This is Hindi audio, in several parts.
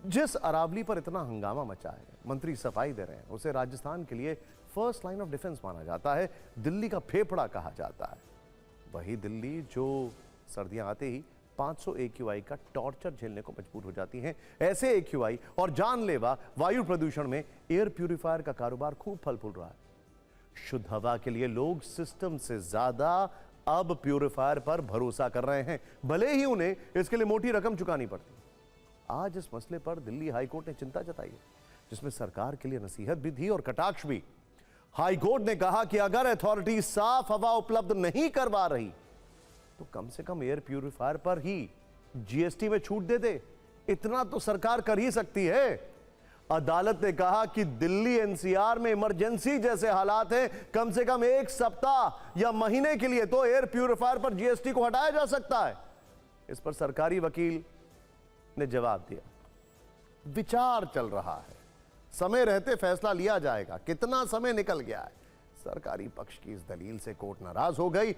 जिस अरावली पर इतना हंगामा मचा है, मंत्री सफाई दे रहे हैं, उसे राजस्थान के लिए फर्स्ट लाइन ऑफ डिफेंस माना जाता है, दिल्ली का फेफड़ा कहा जाता है। वही दिल्ली जो सर्दियां आते ही 500 AQI का टॉर्चर झेलने को मजबूर हो जाती हैं। ऐसे AQI और जानलेवा वायु प्रदूषण में एयर प्यूरिफायर का कारोबार खूब फल फूल रहा है। शुद्ध हवा के लिए लोग सिस्टम से ज्यादा अब प्यूरिफायर पर भरोसा कर रहे हैं, भले ही उन्हें इसके लिए मोटी रकम चुकानी पड़ती। आज इस मसले पर दिल्ली हाईकोर्ट ने चिंता जताई है, जिसमें सरकार के लिए नसीहत भी थी और कटाक्ष भी। हाईकोर्ट ने कहा कि अगर अथॉरिटी साफ हवा उपलब्ध नहीं करवा रही तो कम से कम एयर प्यूरिफायर पर ही GST में छूट दे दे। इतना तो सरकार कर ही सकती है। अदालत ने कहा कि दिल्ली NCR में इमरजेंसी जैसे हालात हैं, कम से कम एक सप्ताह या महीने के लिए तो एयर प्यूरिफायर पर GST को हटाया जा सकता है। इस पर सरकारी वकील ने जवाब दिया, विचार चल रहा है, समय रहते फैसला लिया जाएगा। कितना समय निकल गया है। सरकारी पक्ष की इस दलील से कोर्ट नाराज हो गई।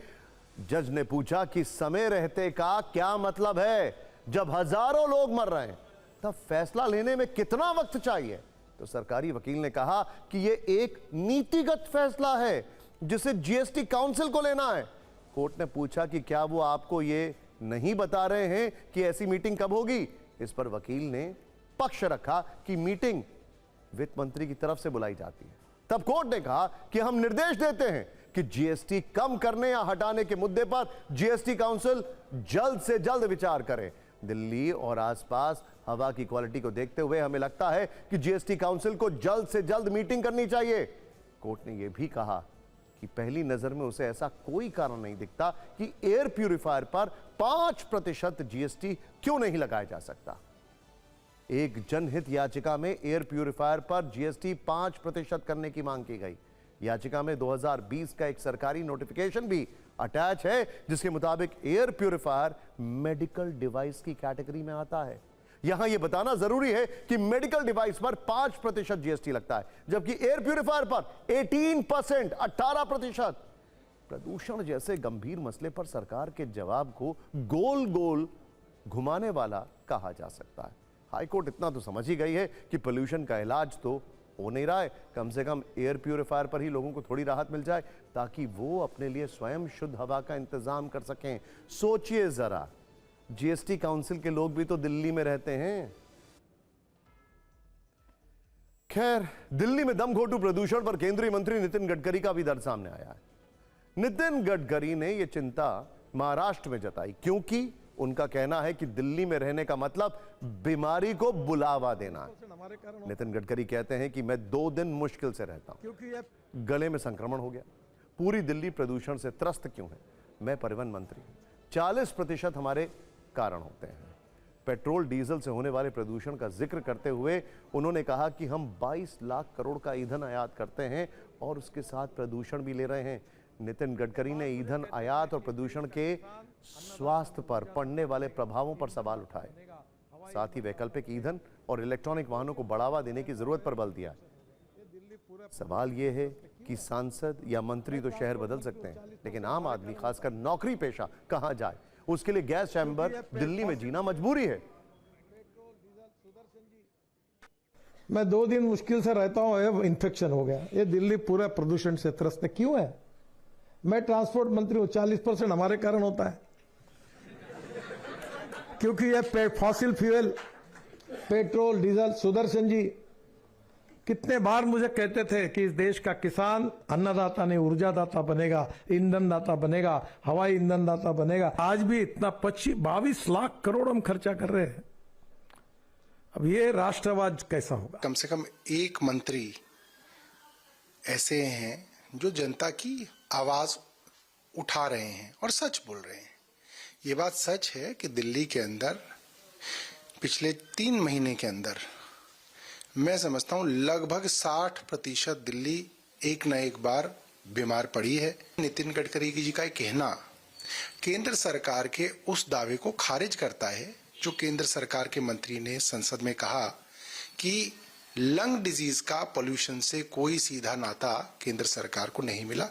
जज ने पूछा कि समय रहते का क्या मतलब है? जब हजारों लोग मर रहे हैं तब फैसला लेने में कितना वक्त चाहिए? तो सरकारी वकील ने कहा कि यह एक नीतिगत फैसला है जिसे GST काउंसिल को लेना है। कोर्ट ने पूछा कि क्या वो आपको यह नहीं बता रहे हैं कि ऐसी मीटिंग कब होगी? इस पर वकील ने पक्ष रखा कि मीटिंग वित्त मंत्री की तरफ से बुलाई जाती है। तब कोर्ट ने कहा कि हम निर्देश देते हैं कि GST कम करने या हटाने के मुद्दे पर GST काउंसिल जल्द से जल्द विचार करे। दिल्ली और आसपास हवा की क्वालिटी को देखते हुए हमें लगता है कि GST काउंसिल को जल्द से जल्द मीटिंग करनी चाहिए। कोर्ट ने यह भी कहा कि पहली नजर में उसे ऐसा कोई कारण नहीं दिखता कि एयर प्यूरिफायर पर 5% GST क्यों नहीं लगाया जा सकता। एक जनहित याचिका में एयर प्यूरिफायर पर GST 5% करने की मांग की गई। याचिका में 2020 का एक सरकारी नोटिफिकेशन भी अटैच है, जिसके मुताबिक एयर प्यूरिफायर मेडिकल डिवाइस की कैटेगरी में आता है। यहां यह बताना जरूरी है कि मेडिकल डिवाइस पर 5% GST लगता है, जबकि एयर प्यूरिफायर पर 18%, 18%। प्रदूषण जैसे गंभीर मसले पर सरकार के जवाब को गोल गोल घुमाने वाला कहा जा सकता है। हाईकोर्ट इतना तो समझ ही गई है कि पोल्यूशन का इलाज तो हो नहीं रहा है। कम से कम एयर प्यूरिफायर पर ही लोगों को थोड़ी राहत मिल जाए, ताकि वो अपने लिए स्वयं शुद्ध हवा का इंतजाम कर सकें। सोचिए जरा, GST काउंसिल के लोग भी तो दिल्ली में रहते हैं। खैर, दिल्ली में दमघोंटू प्रदूषण पर केंद्रीय मंत्री नितिन गडकरी का भी दर्द सामने आया है। नितिन गडकरी ने यह चिंता महाराष्ट्र में जताई, क्योंकि उनका कहना है कि दिल्ली में रहने का मतलब बीमारी को बुलावा देना है। नितिन गडकरी कहते हैं कि मैं 2 दिन मुश्किल से रहता हूं क्योंकि गले में संक्रमण हो गया। पूरी दिल्ली प्रदूषण से त्रस्त क्यों है? मैं परिवहन मंत्री हूं। 40% हमारे कारण होते हैं। पेट्रोल डीजल से होने वाले प्रदूषण का जिक्र करते हुए उन्होंने कहा कि हम 22 लाख करोड़ का ईंधन आयात करते हैं और उसके साथ प्रदूषण भी ले रहे हैं। नितिन गडकरी ने ईंधन आयात और प्रदूषण के स्वास्थ्य पर पड़ने वाले प्रभावों पर सवाल उठाए। साथ ही वैकल्पिक ईंधन और इलेक्ट्रॉनिक वाहनों को बढ़ावा देने की जरूरत पर बल दिया। सवाल यह है कि सांसद या मंत्री तो शहर बदल सकते हैं, लेकिन आम आदमी, खासकर नौकरी पेशा, कहां जाए? उसके लिए गैस चैम्बर दिल्ली में जीना मजबूरी है। मैं 2 दिन मुश्किल से रहता हूं, इन्फेक्शन हो गया। ये दिल्ली पूरा प्रदूषण से त्रस्त क्यों है? मैं ट्रांसपोर्ट मंत्री हूं, 40% हमारे कारण होता है, क्योंकि ये fossil fuel, petrol, diesel. Sudarshan ji कितने बार मुझे कहते थे कि इस देश का किसान अन्नदाता नहीं ऊर्जादाता बनेगा, ईंधन दाता बनेगा, हवाई ईंधन दाता बनेगा। आज भी इतना 22 लाख करोड़ हम खर्चा कर रहे हैं। अब ये राष्ट्रवाद कैसा होगा? कम से कम एक मंत्री ऐसे हैं जो जनता की आवाज उठा रहे हैं और सच बोल रहे हैं। ये बात सच है कि दिल्ली के अंदर पिछले 3 महीने के अंदर मैं समझता हूं लगभग 60% दिल्ली एक न एक बार बीमार पड़ी है। नितिन गडकरी जी का कहना केंद्र सरकार के उस दावे को खारिज करता है जो केंद्र सरकार के मंत्री ने संसद में कहा कि लंग डिजीज का पोल्यूशन से कोई सीधा नाता केंद्र सरकार को नहीं मिला।